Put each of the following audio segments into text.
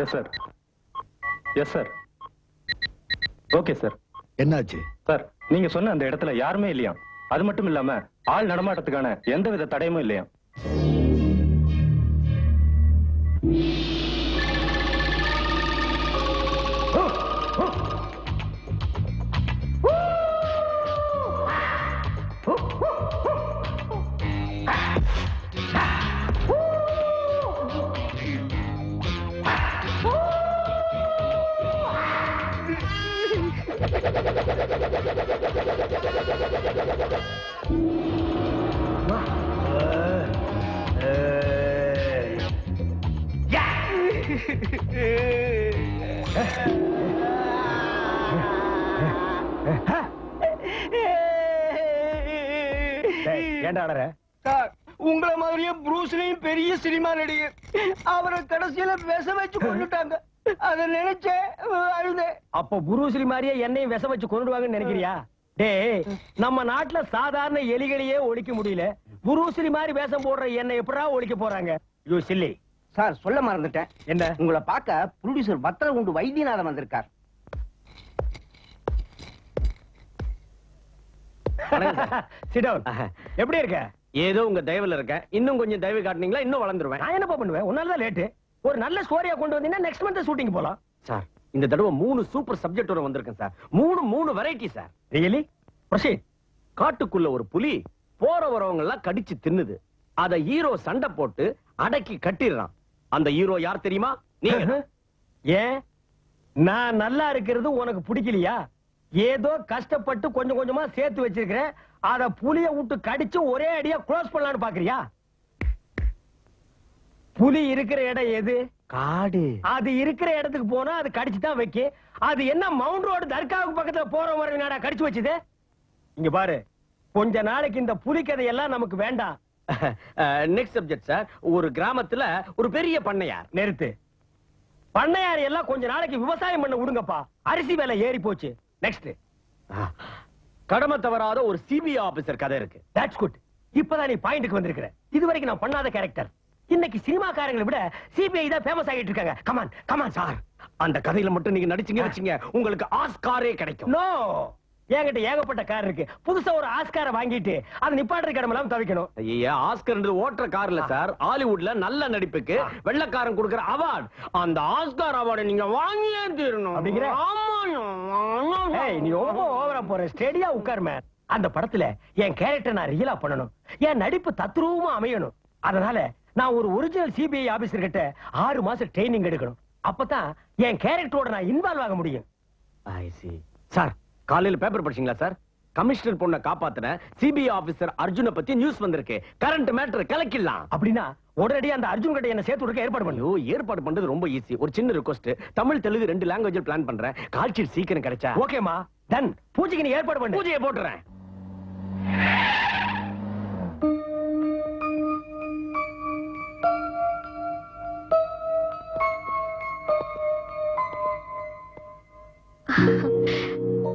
Yes sir. Yes sir. Okay sir. என்னாச்சு sir? நீங்க சொன்ன அந்த இடத்துல யாருமே இல்லையா. அது மட்டும் இல்லாம ஆள் நடமாட்டத்துக்கான எந்தவித தடையுமே இல்லையா. உங்களை மாதிரியே புரூஸ்லயும் பெரிய சினிமா நடிகர். அவரை கடைசியில விஷ வச்சு கொண்டுட்டாங்க. அத நினைச்சே அழுதேன். அப்ப புரூஸ்லி மாதிரியே என்னையும் விஷ வச்சு கொண்டுடுவாங்கன்னு நினைக்கிறியா? டேய், நம்ம நாட்டுல சாதாரண எலிகளையே ஒழிக்க முடியல. புரூஸ்லி மாதிரி வேஷம் போடுற என்ன எப்படா ஒழிக்க போறாங்க? You chilli. சார், சொல்ல மறந்துட்டேன். என்ன? உங்களை பார்க்க ப்ரொடியூசர் வத்தலகுண்டு வைத்தியநாதன் வந்திருக்கார். Sit down. எப்படி இருக்க? ஏதோ உங்க தயவுல இருக்க. இன்னும் கொஞ்சம் தயவு காட்டுனீங்களா இன்னும் வளர்ந்துருவேன். நான் என்னப்பா பண்ணுவேன்? உன்னாலதான் லேட்டு. ஒரு நல்ல ஸ்டோரியா கொண்டு வந்தீங்கன்னா நெக்ஸ்ட் மந்த் ஷூட்டிங் போலாம். சார், இந்த தடவை 3 சூப்பர் சப்ஜெக்டோட வந்திருக்கேன் sir. 3 variety sir. Really? Proceed. காட்டுக்குள்ள ஒரு புலி போற வரவங்க எல்லாம் கடிச்சு தின்னுது. அத ஹீரோ சண்டை போட்டு அடக்கி கட்டிடுறான். அந்த ஹீரோ யார் தெரியுமா? நீங்க. ஏன் நான் நல்லா இருக்கிறது உனக்கு பிடிக்கலையா? ஏதோ கஷ்டப்பட்டு கொஞ்சம் கொஞ்சமா சேர்த்து வச்சிருக்கிறேன். அத புலிய விட்டு கடிச்சு ஒரே அடியா க்ளோஸ் பண்ணலாம்னு பாக்குறியா? புலி இருக்கிற இடம் எது? காடு. அது இருக்கிற இடத்துக்கு போனா அது கடிச்சு தான் வைக்க. அது என்ன மவுண்ட் ரோடு தர்காவுக்கு பக்கத்துல போற மாதிரி நாடா கடிச்சு வச்சுது? இங்க பாரு, கொஞ்ச நாளைக்கு இந்த புலி கதையெல்லாம் நமக்கு வேண்டாம். Next subject sir. ஒரு கிராமத்துல ஒரு பெரிய பண்ணையார். நிறுத்து. பண்ணையார் எல்லாம் கொஞ்ச நாளைக்கு விவசாயம் பண்ண விடுங்கப்பா. அரிசி விலை ஏறி போச்சு. நெக்ஸ்ட். கடமை தவறாத ஒரு சிபிஐ ஆபீசர் கதை இருக்கு. That's good. இப்பதான் நீ பாயிண்ட்க்கு வந்திருக்கிற. இதுவரைக்கும் நான் பண்ணாத கேரக்டர். இன்னைக்கு சினிமாக்காரங்களை விட சிபிஐ தான் ஃபேமஸ் ஆகிட்டு இருக்காங்க. Come on come on sir. அந்த கதையில மட்டும் நீங்க நடிச்சீங்க வச்சீங்க, உங்களுக்கு ஆஸ்காரே கிடைக்கும். நோ, என்கிட்ட ஏகப்பட்ட கார் இருக்கு. புதுசா ஒரு ஆஸ்காரை வாங்கிட்டு அது நிப்பாட்டுற கடமெல்லாம் தவிக்கணும். ஐயா, ஆஸ்கர் ஓட்டுற கார்ல சார். ஹாலிவுட்ல நல்ல நடிப்புக்கு வெள்ளக்காரன் கொடுக்கிற அவார்ட். அந்த ஆஸ்கார் அவார்டை நீங்க வாங்கியே தீரணும். அப்படிங்கிற? நீ ரொம்ப ஓவரா போற. ஸ்டேடியா உட்காருமே. அந்த படத்துல என் கேரக்டர் நான் ரியலா பண்ணணும். என் நடிப்பு தத்ரூபமா அமையணும். அதனால நான் ஒரு ஒரிஜினல் சிபிஐ ஆபீசர் கிட்ட 6 மாசம் ட்ரைனிங் எடுக்கணும். அப்பதான் என் கேரக்டரோட நான் இன்வால்வ் ஆக முடியும். I see. சார், காலையில பேப்பர் படிச்சீங்களா சார்? கமிஷனர் பொண்ணை காப்பாத்துன சிபிஐ ஆபீசர் அர்ஜுனை பத்தி நியூஸ் வந்திருக்கு. கரண்ட் மேட்டர் கலக்கிடலாம். அப்படின்னா உடனடியா அந்த அர்ஜுன் கிட்ட என்ன சேர்த்து விட ஏற்பாடு பண்ணு. ஏற்பாடு பண்றது ரொம்ப ஈஸி. ஒரு சின்ன request. Tamil Telugu 2 language plan பண்றேன். கால் ஷீட் சீக்கிரம் கிடைச்சா. ஓகேமா, டன். பூஜைக்கு நீ ஏற்பாடு பண்ணு. பூஜையை போட்டுறேன்.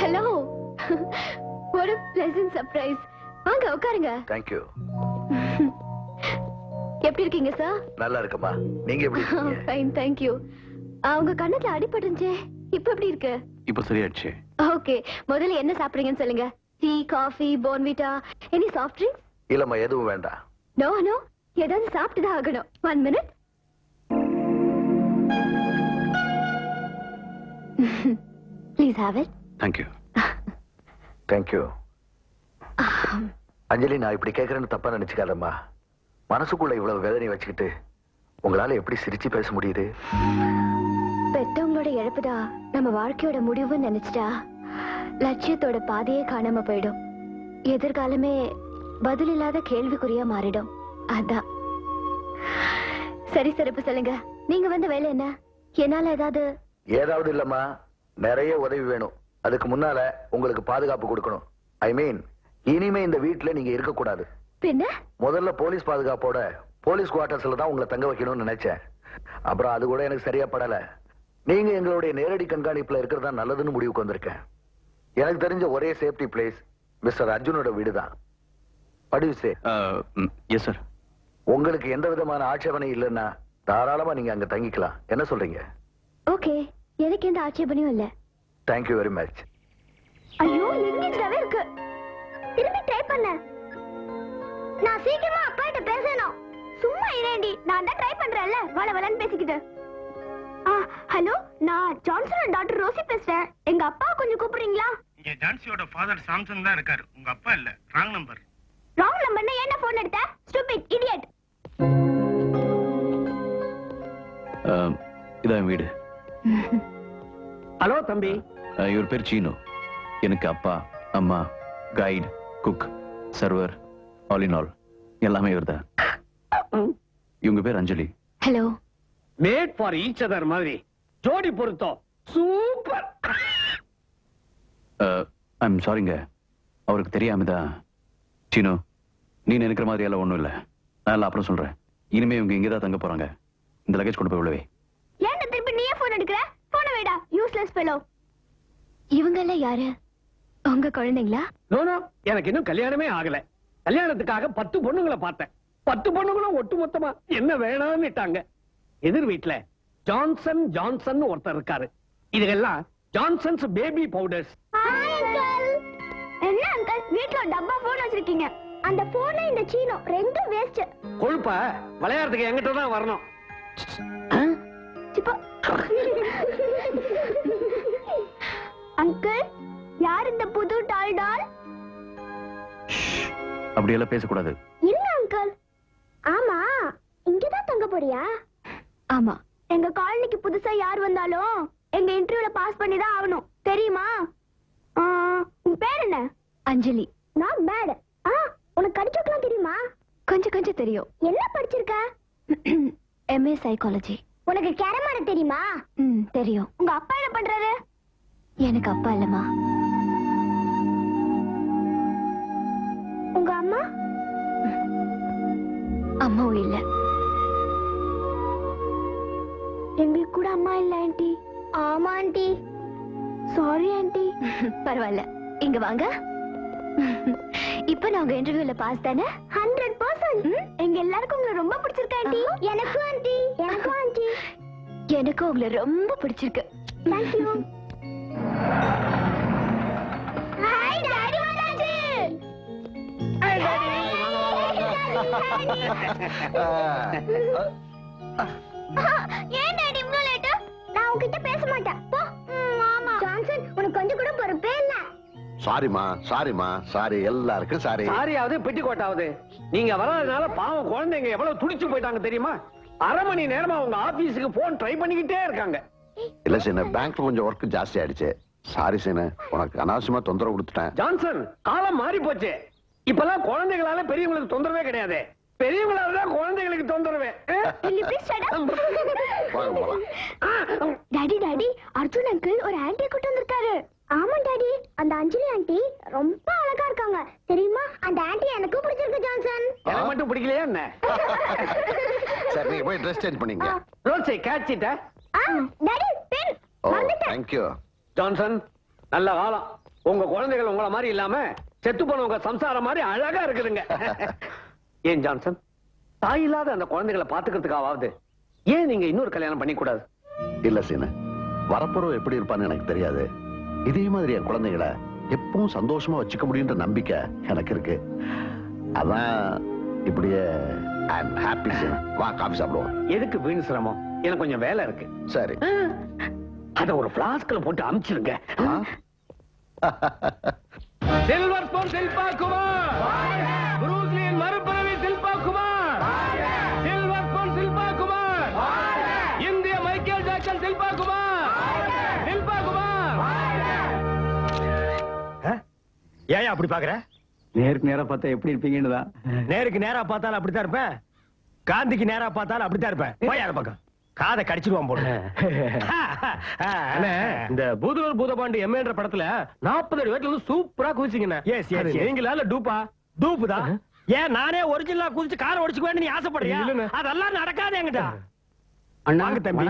Hello. what a pleasant surprise. வாங்க உட்காருங்க. Thank you. எப்படி இருக்கீங்க சார்? நல்லா இருக்கமா. நீங்க எப்படி இருக்கீங்க? Fine, thank you. உங்க கண்ணத்துல அடிபட்டுருச்சே, இப்போ எப்படி இருக்கு? இப்போ சரியாச்சு. ஓகே, முதல்ல என்ன சாப்பிடுறீங்கன்னு சொல்லுங்க. Tea, coffee, Bournvita, any soft drinks? இல்லம்மா, எதுவும் வேண்டாம். நோ நோ, ஏதாவது சாப்பிட்டு தான் ஆகணும். 1 minute. Please have it. Thank you. Thank you. Anjali, நான் இப்படி கேட்கறேன்னு தப்பா நினைச்சுக்காதம்மா. மனசுக்குள்ள இவ்வளவு வேதனை வச்சுக்கிட்டு உங்களால எப்படி சிரிச்சு பேச முடியுது? பெத்தவங்களோட இழப்புதான் நம்ம வாழ்க்கையோட முடிவுன்னு நினைச்சிட்டா லட்சியத்தோட பாதையே காணாம போயிடும். எதிர்காலமே பதில் இல்லாத கேள்விக்குறியா மாறிடும். அதான். சரி சிறப்பு சொல்லுங்க, நீங்க வந்த வேலை என்ன? என்னால ஏதாவது இல்லம்மா, நிறைய உதவி வேணும். அதுக்கு முன்னால உங்களுக்கு பாதுகாப்பு கொடுக்கணும். ஐ மீன், இனிமே இந்த வீட்டுல நீங்க இருக்க கூடாது. பின்ன முதல்ல போலீஸ் பாதுகாப்போட போலீஸ் குவார்டர்ஸ்ல தான் உங்களை தங்க வைக்கணும்னு நினைச்சேன். அப்புறம் அது கூட எனக்கு சரியா படல. நீங்க எங்களுடைய நேரடி கண்காணிப்புல இருக்கிறதா நல்லதுன்னு முடிவுக்கு வந்திருக்கேன். எனக்கு தெரிஞ்ச ஒரே சேஃப்டி பிளேஸ் மிஸ்டர் அர்ஜுனோட வீடு தான். Yes sir. உங்களுக்கு எந்த விதமான ஆட்சேபனை இல்லைன்னா தாராளமா நீங்க அங்க தங்கிக்கலாம். என்ன சொல்றீங்க? ஓகே, எனக்கு எந்த ஆட்சேபனையும் இல்ல. Thank you very much. ஐயோ, எங்கேஜாவே இருக்கு. திரும்பி ட்ரை பண்ண. நான் சீக்கிரமா அப்பா கிட்ட பேசணும். சும்மா இரேண்டி, நான் தான் ட்ரை பண்றேன்ல, வளவளன்னு பேசிக்கிட்டு. ஹலோ, நான் ஜான்சன் டாக்டர் ரோசி பேசுறேன். எங்க அப்பா கொஞ்சம் கூப்பிடுறீங்களா? இங்க ஜான்சியோட ஃபாதர் சாம்சன் தான் இருக்காரு. உங்க அப்பா இல்ல. Wrong number. ராங் நம்பர்னா என்ன போன் எடுத்த? Stupid idiot. இதான் வீடு. ஹலோ தம்பி. இவர் பேர் சீனு. எனக்கு அப்பா, அம்மா, guide, cook, server, all in all எல்லாமே இவர்தான். இவங்க பேர் Anjali. Hello. Made for each other மாதிரி ஜோடி பொருத்தம். சூப்பர். ஐம் சாரிங்க, அவருக்கு தெரியாமதான். சீனு, நீ நினைக்கிற மாதிரி எல்லாம் ஒண்ணும் இல்ல. நான் எல்லாம் அப்புறம் சொல்றேன். இனிமே இவங்க இங்கதான் தங்க போறாங்க. இந்த லக்கேஜ் கொண்டு போய் உள்ளவே. ஏன்டா திருப்பி நீயே போன் எடுக்கற? போன வைடா, யூஸ்லெஸ் ஃபெலோ. இவங்க எல்லாம் யாரு? உங்க குழந்தைங்களா? நோ நோ, எனக்கு இன்னும் கல்யாணமே ஆகல. கல்யாணத்துக்காக 10 பொண்ணுங்களை பார்த்தேன். 10 பொண்ணுங்களும் ஒட்டுமொத்தமா என்ன வேணாம்னுட்டாங்க. எதிர் வீட்டுல ஜான்சன் ஜான்சன் ஒருத்தர் இருக்காரு. இதெல்லாம் Johnson's baby powders. Hi uncle. என்ன அங்கிள், வீட்ல ஒரு டப்பா போன் வச்சிருக்கீங்க. அந்த போன்ல இந்த சீனோ ரெண்டும் வேஸ்ட். கொழுப்ப விளையாடுறதுக்கு என்கிட்ட தான் வரணும். சிப்பா. அங்கிள், யார் இந்த புது டால் டால்? அப்படியெல்லாம் பேசக்கூடாது. இல்ல அங்கிள். ஆமா, இங்கதான் தங்க போறியா? ஆமா. எங்க காலனிக்கு புதுசா யார் வந்தாலும் எங்க இன்டர்வியூல பாஸ் பண்ணி தான் ஆகணும், தெரியுமா? உன் பேர் என்ன? அஞ்சலி. நான் பேட். உனக்கு கடிச்சோக்கலாம் தெரியுமா? கொஞ்சம் கொஞ்சம் தெரியும். என்ன படிச்சிருக்க? MA psychology. உனக்கு கேரமாட தெரியுமா? தெரியும். உங்க அப்பா என்ன பண்றாரு? எனக்கு அப்பா இல்லம்மா. உங்க அம்மா? அம்மாவும் இல்ல. எங்களுக்கு கூட அம்மா இல்ல ஆண்டி. ஆமா ஆண்டி. Sorry aunty. பரவாயில்ல, இங்க வாங்க. இப்ப நான் உங்க இன்டர்வியூல பாஸ் தானே? 100%. எங்க எல்லாருக்கும் உங்களை ரொம்ப பிடிச்சிருக்கு ஆண்டி. எனக்கும் ஆண்டி. எனக்கும் ஆண்டி. எனக்கும் உங்களை ரொம்ப பிடிச்சிருக்கு. Thank you. ஹாய் டாடி வந்தாச்சு. Hi daddy. ஏன் டாடி இவ்ளோ லேட்? நான் உன்கிட்ட பேச மாட்டேன். போ. ஆமா. ஜான்சன், உனக்கு கொஞ்சம் கூட பொறுப்பே இல்ல. சாரிமா, சாரிமா, சாரி. எல்லாருக்கும் சாரி. சாரியாவது பெட்டி கோட்டாவது. நீங்க வராதனால பாவம் குழந்தைங்க எவ்வளவு துடிச்சு போயிட்டாங்க தெரியுமா? 1/2 மணி நேரமா உங்க ஆபீஸுக்கு போன் ட்ரை பண்ணிக்கிட்டே இருக்காங்க. இல்ல சீன, பேங்க்ல கொஞ்சம் ஒர்க் ஜாஸ்தி ஆயிடுச்சு. சாரி சீன, உனக்கு அனாவசியமா தொந்தரவு கொடுத்துட்டேன். ஜான்சன், காலம் மாறி போச்சு. இப்பெல்லாம் குழந்தைகளால பெரியவங்களுக்கு தொந்தரவே கிடையாது. பெரியவங்களால தான் குழந்தைகளுக்கு தொந்தரவே. டாடி டாடி, அர்ஜுன் அங்கிள் ஒரு ஆன்ட்டி கூட்டு வந்திருக்காரு. ஆமா டாடி, அந்த அஞ்சலி ஆன்ட்டி ரொம்ப அழகா இருக்காங்க தெரியுமா? அந்த ஆன்ட்டி எனக்கு பிடிச்சிருக்கு ஜான்சன். எனக்கு மட்டும் பிடிக்கலையா என்ன? சரி, நீங்க போய் ட்ரெஸ் சேஞ்ச் பண்ணீங்க. ரோட்ஸை கேட்சிட்ட. Daddy pen. Oh, thank you. Johnson, நல்ல காலம். உங்க குழந்தைகள் உங்கள மாதிரி இல்லாம செத்து போனவங்க சம்சாரம் மாதிரி அழகா இருக்குதுங்க. ஏன் ஜான்சன், தாய் இல்லாத அந்த குழந்தைகளை பாத்துக்கிறதுக்காவது ஏன் நீங்க இன்னொரு கல்யாணம் பண்ணி கூடாது? இல்ல சீன, வரப்போறோம் எப்படி இருப்பான்னு எனக்கு தெரியாது. இதே மாதிரி என் குழந்தைகளை எப்பவும் சந்தோஷமா வச்சுக்க முடியுன்ற நம்பிக்கை எனக்கு இருக்கு. அதான் இப்படியே ஹாப்பி. வா, காபி சாப்பிடுவோம். எதுக்கு வீண் சிரமம்? எனக்கு கொஞ்சம் வேலை இருக்கு. சரி. அத ஒரு பிளாஸ்க்ல போட்டு அனுப்பிச்சிருங்க. Silver spoon Shilpa Kumar. புரூஸ்லியின் மறுபிறவி சில்பா குமார். Silver spoon Shilpa Kumar. இந்திய மைக்கேல் ஜாக்சன் சில்பா குமார். சில்பா குமார். ஏன் அப்படி பாக்குற? நேருக்கு நேரா பார்த்தா எப்படி இருப்பீங்கன்னு தான். நேருக்கு நேரா பார்த்தாலும் அப்படித்தான் இருப்பேன். காந்திக்கு நேரா பார்த்தாலும் அப்படித்தான் இருப்பேன். போயார பக்கம் காதை கடிச்சிடுவான் போல. இந்த பூதலூர் பூதபாண்டி எம்ஏன்ற படத்துல 40 அடி வேட்ல சூப்பரா குதிச்சிங்கண்ணே. S S. நீங்களா இல்ல டூப்பா? டூப்பு தான். ஏன் நானே ஒரிஜினலா குதிச்சு காரை ஓடிச்சுக்குவேன்னு நீ ஆசைப்படுறியா? அதெல்லாம் நடக்காது என்கிட்ட. வாங்க தம்பி.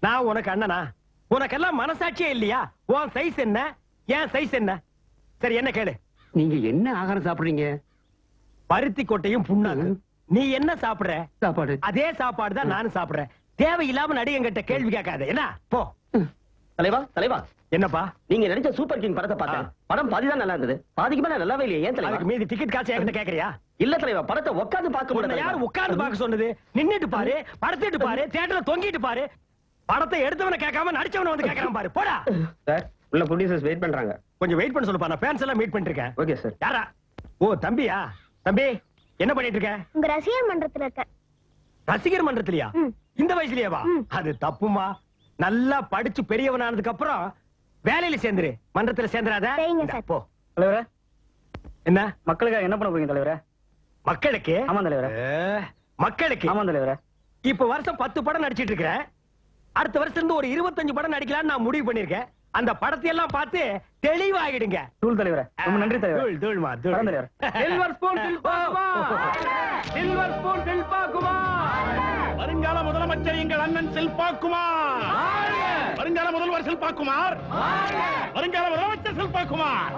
நான் உனக்கு அண்ணனா? உனக்கெல்லாம் மனசாட்சியே இல்லையா? உன் சைஸ் என்ன, ஏன் சைஸ் என்ன? சரி, என்ன கேளு. நீங்க என்ன ஆகாரம் சாப்பிடுறீங்க? பருத்தி கொட்டையும் புண்ணாக்கு. நீ என்ன சாப்பிடுற? சாப்பாடு. அதே சாப்பாடு தான் நானும் சாப்பிடுறேன். தேவையில்லாம நடிகங்கிட்ட கேள்வி கேட்காத. என்ன போ. தலைவா தலைவா, என்னப்பா? நீங்க நடிச்ச சூப்பர் கிங் படத்தை பார்த்தேன். படம் பாதிதான் நல்லா இருந்தது, பாதிக்கு மேல நல்லாவே இல்லையே. ஏன் தலைவா? அதுக்கு மீதி டிக்கெட் காசு என்கிட்ட கேக்குறியா? இல்ல தலைவா, படத்தை உட்கார்ந்து பார்க்க உன்னை யாரு உட்கார்ந்து பார்க்க சொன்னது? நின்னுட்டு பாரு, படத்திட்டு பாரு, தியேட்டர்ல தொங்கிட்டு பாரு. படத்தை எடுத்தவன கேட்காம நடிச்சவன வந்து கேக்குறான் பாரு. போடா. சார், உள்ள ப்ரொடியூசர்ஸ் வெயிட் பண்றாங்க. கொஞ்சம் வெயிட் பண்ண சொல்லுப்பா. நான் ஃபேன்ஸ் எல்லாம் மீட் பண்ணிட்டு இருக்கேன். Okay sir. யாரா? ஓ தம்பியா? தம்பி என்ன பண்ணிட்டு இருக்க? உங்க ரசிகர் மன்றத்துல இருக்க. ரசிகர் மன்றத்திலயா? இந்த வயசுலயேவா? அது தப்புமா. நல்லா படிச்சு பெரியவனானதுக்கு அப்புறம் வேலையில சேர்ந்துரு, மன்றத்துல சேர்ந்துராத. சரிங்க இந்தா, சார். போ. தலைவரே, என்ன மக்களுக்காக என்ன பண்ண போறீங்க தலைவரே? மக்களுக்கு? ஆமா தலைவரே. மக்களுக்கு ஆமா தலைவரே. இப்ப வருஷம் 10 படம் நடிச்சிட்டு இருக்கிறேன். அடுத்த வருஷம் இருந்து ஒரு 25 படம் நடிக்கலாம்னு நான் முடிவு பண்ணிருக்கேன். அந்த படத்தை எல்லாம் பார்த்து தெளிவாகிடுங்க. தூள் தலைவரே, ரொம்ப நன்றி தலைவரே. தூள் தூள்மா தூள். படம் தலைவரே. Silver spoon Shilpa Kumar. Silver spoon Shilpa Kumar. வருங்கால முதலமைச்சர் எங்கள் அண்ணன் சில்பா குமார். வருங்கால முதல்வர் சில்பா குமார். வருங்கால முதலமைச்சர் சில்பா குமார்.